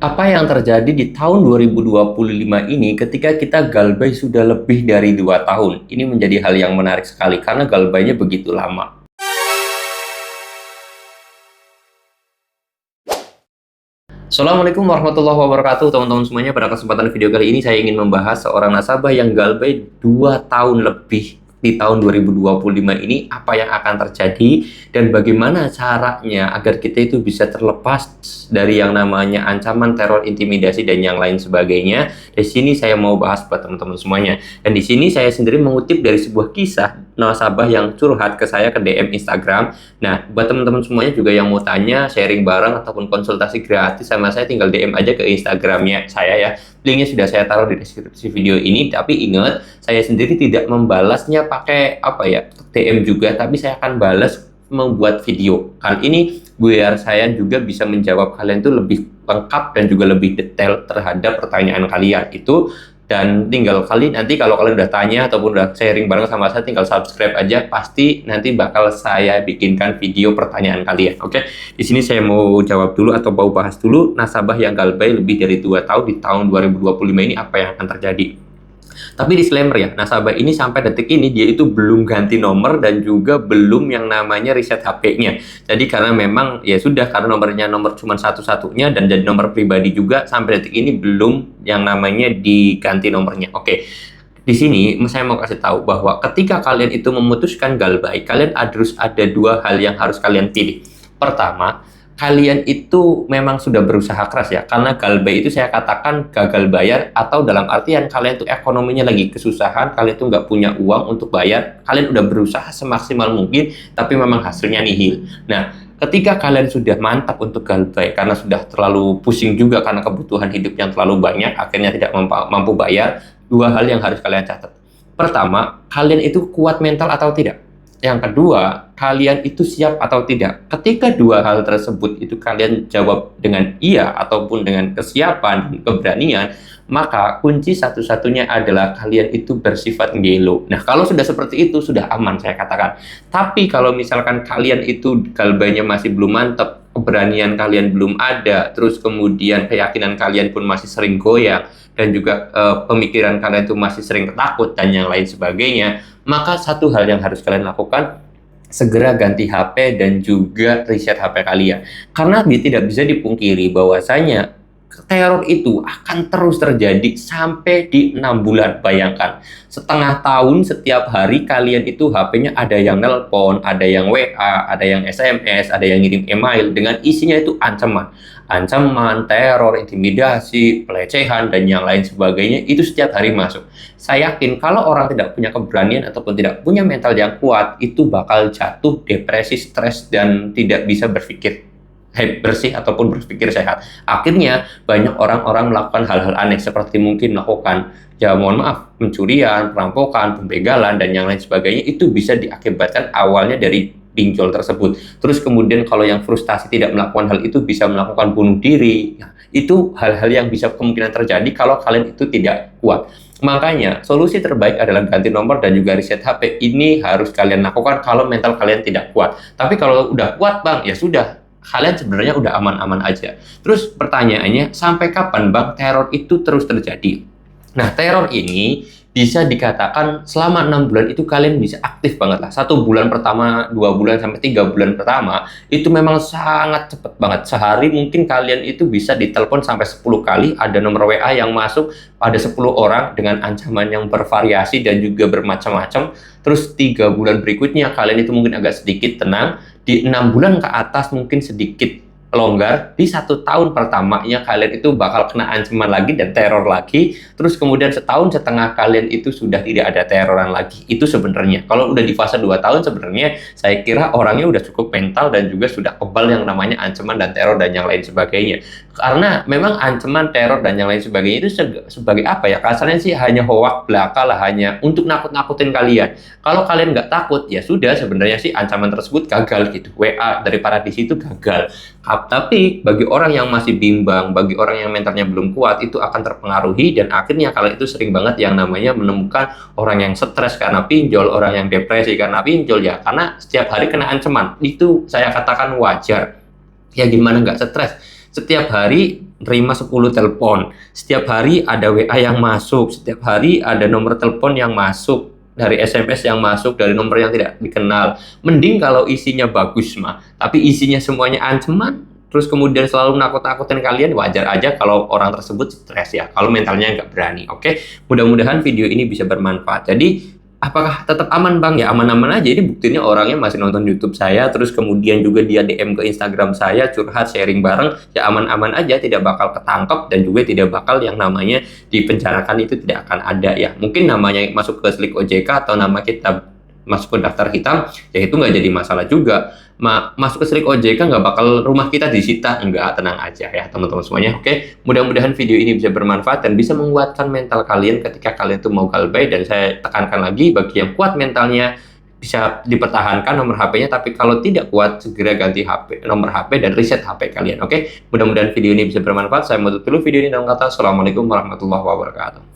Apa yang terjadi di tahun 2025 ini ketika kita galbay sudah lebih dari 2 tahun? Ini menjadi hal yang menarik sekali karena galbaynya begitu lama. Assalamualaikum warahmatullahi wabarakatuh teman-teman semuanya. Pada kesempatan video kali ini saya ingin membahas seorang nasabah yang galbay 2 tahun lebih di tahun 2025 ini, apa yang akan terjadi dan bagaimana caranya agar kita itu bisa terlepas dari yang namanya ancaman, teror, intimidasi dan yang lain sebagainya. Di sini saya mau bahas buat teman-teman semuanya. Dan di sini saya sendiri mengutip dari sebuah kisah nasabah yang curhat ke saya ke DM Instagram. Nah, buat teman-teman semuanya juga yang mau tanya, sharing bareng ataupun konsultasi gratis sama saya, tinggal DM aja ke Instagramnya saya ya. Linknya sudah saya taruh di deskripsi video ini. Tapi ingat, saya sendiri tidak membalasnya pakai DM juga, tapi saya akan balas membuat video. Kali ini biar saya juga bisa menjawab kalian itu lebih lengkap dan juga lebih detail terhadap pertanyaan kalian itu. Dan tinggal nanti kalau kalian udah tanya ataupun udah sharing bareng sama saya, tinggal subscribe aja, pasti nanti bakal saya bikinkan video pertanyaan kalian. Oke, di sini saya mau jawab dulu atau mau bahas dulu nasabah yang galbay lebih dari 2 tahun di tahun 2025 ini, apa yang akan terjadi. Tapi disclaimer ya, nasabah ini sampai detik ini dia itu belum ganti nomor dan juga belum yang namanya reset HP-nya. Jadi karena memang ya sudah, karena nomornya nomor cuma satu-satunya dan jadi nomor pribadi juga, sampai detik ini belum yang namanya diganti nomornya. Oke. Di sini saya mau kasih tahu bahwa ketika kalian itu memutuskan galbay, kalian harus ada 2 hal yang harus kalian pilih. Pertama, kalian itu memang sudah berusaha keras ya, karena galbay itu saya katakan gagal bayar, atau dalam artian kalian tuh ekonominya lagi kesusahan, kalian tuh nggak punya uang untuk bayar, kalian udah berusaha semaksimal mungkin, tapi memang hasilnya nihil. Nah, ketika kalian sudah mantap untuk galbay, karena sudah terlalu pusing juga karena kebutuhan hidup yang terlalu banyak, akhirnya tidak mampu bayar, 2 hal yang harus kalian catat. Pertama, kalian itu kuat mental atau tidak? Yang kedua, kalian itu siap atau tidak? Ketika 2 hal tersebut itu kalian jawab dengan iya ataupun dengan kesiapan dan keberanian, maka kunci satu-satunya adalah kalian itu bersifat gelo. Nah, kalau sudah seperti itu, sudah aman saya katakan. Tapi kalau misalkan kalian itu galbaynya masih belum mantap, keberanian kalian belum ada, terus kemudian keyakinan kalian pun masih sering goyang, dan juga pemikiran kalian itu masih sering takut dan yang lain sebagainya, maka satu hal yang harus kalian lakukan, segera ganti HP dan juga reset HP kalian. Karena tidak bisa dipungkiri bahwasanya teror itu akan terus terjadi sampai di 6 bulan. Bayangkan, setengah tahun setiap hari kalian itu HP-nya ada yang nelpon, ada yang WA, ada yang SMS, ada yang ngirim email dengan isinya itu ancaman, teror, intimidasi, pelecehan dan yang lain sebagainya, itu setiap hari masuk. Saya yakin kalau orang tidak punya keberanian ataupun tidak punya mental yang kuat, itu bakal jatuh depresi, stres, dan tidak bisa berpikir bersih ataupun berpikir sehat. Akhirnya banyak orang-orang melakukan hal-hal aneh, seperti mungkin melakukan, ya mohon maaf, pencurian, perampokan, pembegalan dan yang lain sebagainya. Itu bisa diakibatkan awalnya dari pinjol tersebut. Terus kemudian kalau yang frustasi tidak melakukan hal itu, bisa melakukan bunuh diri. Nah, itu hal-hal yang bisa kemungkinan terjadi kalau kalian itu tidak kuat. Makanya solusi terbaik adalah ganti nomor dan juga reset HP. Ini harus kalian lakukan kalau mental kalian tidak kuat. Tapi kalau udah kuat bang, ya sudah, kalian sebenarnya udah aman-aman aja. Terus pertanyaannya, sampai kapan bang teror itu terus terjadi? Nah, teror ini bisa dikatakan selama 6 bulan itu kalian bisa aktif banget lah. 1 bulan pertama, 2 bulan sampai 3 bulan pertama itu memang sangat cepet banget. Sehari mungkin kalian itu bisa ditelepon sampai 10 kali, ada nomor WA yang masuk pada 10 orang dengan ancaman yang bervariasi dan juga bermacam-macam. Terus 3 bulan berikutnya kalian itu mungkin agak sedikit tenang, di 6 bulan ke atas mungkin sedikit longgar, di 1 tahun pertamanya kalian itu bakal kena ancaman lagi dan teror lagi. Terus kemudian setahun setengah kalian itu sudah tidak ada teroran lagi. Itu sebenarnya kalau udah di fase 2 tahun, sebenarnya saya kira orangnya udah cukup mental dan juga sudah kebal yang namanya ancaman dan teror dan yang lain sebagainya. Karena memang ancaman, teror dan yang lain sebagainya itu sebagai apa ya, kasarnya sih hanya hoak belaka lah, hanya untuk nakut-nakutin kalian. Kalau kalian nggak takut, ya sudah, sebenarnya sih ancaman tersebut gagal gitu. WA dari paradisi itu gagal. Tapi bagi orang yang masih bimbang, bagi orang yang mentalnya belum kuat, itu akan terpengaruhi dan akhirnya kalian itu sering banget yang namanya menemukan orang yang stres karena pinjol, orang yang depresi karena pinjol, ya karena setiap hari kena ancaman. Itu saya katakan wajar. Ya gimana nggak stres? Setiap hari nerima 10 telepon. Setiap hari ada WA yang masuk, setiap hari ada nomor telepon yang masuk, dari SMS yang masuk, dari nomor yang tidak dikenal. Mending kalau isinya bagus mah, tapi isinya semuanya ancaman, terus kemudian selalu nakut-nakutin kalian, wajar aja kalau orang tersebut stres ya, kalau mentalnya nggak berani. Oke, mudah-mudahan video ini bisa bermanfaat. Jadi, apakah tetap aman Bang? Ya aman-aman aja. Ini buktinya orangnya masih nonton YouTube saya, terus kemudian juga dia DM ke Instagram saya, curhat, sharing bareng, ya aman-aman aja, tidak bakal ketangkep dan juga tidak bakal yang namanya dipenjarakan, itu tidak akan ada ya. Mungkin namanya masuk ke slik OJK atau nama kita masuk ke daftar hitam, ya itu nggak jadi masalah juga. Masuk ke slik OJK nggak bakal rumah kita disita, enggak, tenang aja ya teman-teman semuanya. Oke, mudah-mudahan video ini bisa bermanfaat dan bisa menguatkan mental kalian ketika kalian tuh mau galbay. Dan saya tekankan lagi, bagi yang kuat mentalnya bisa dipertahankan nomor HP-nya, tapi kalau tidak kuat segera ganti HP, nomor HP dan reset HP kalian. Oke, mudah-mudahan video ini bisa bermanfaat. Saya mau tutup dulu video ini dengan kata Assalamualaikum warahmatullahi wabarakatuh.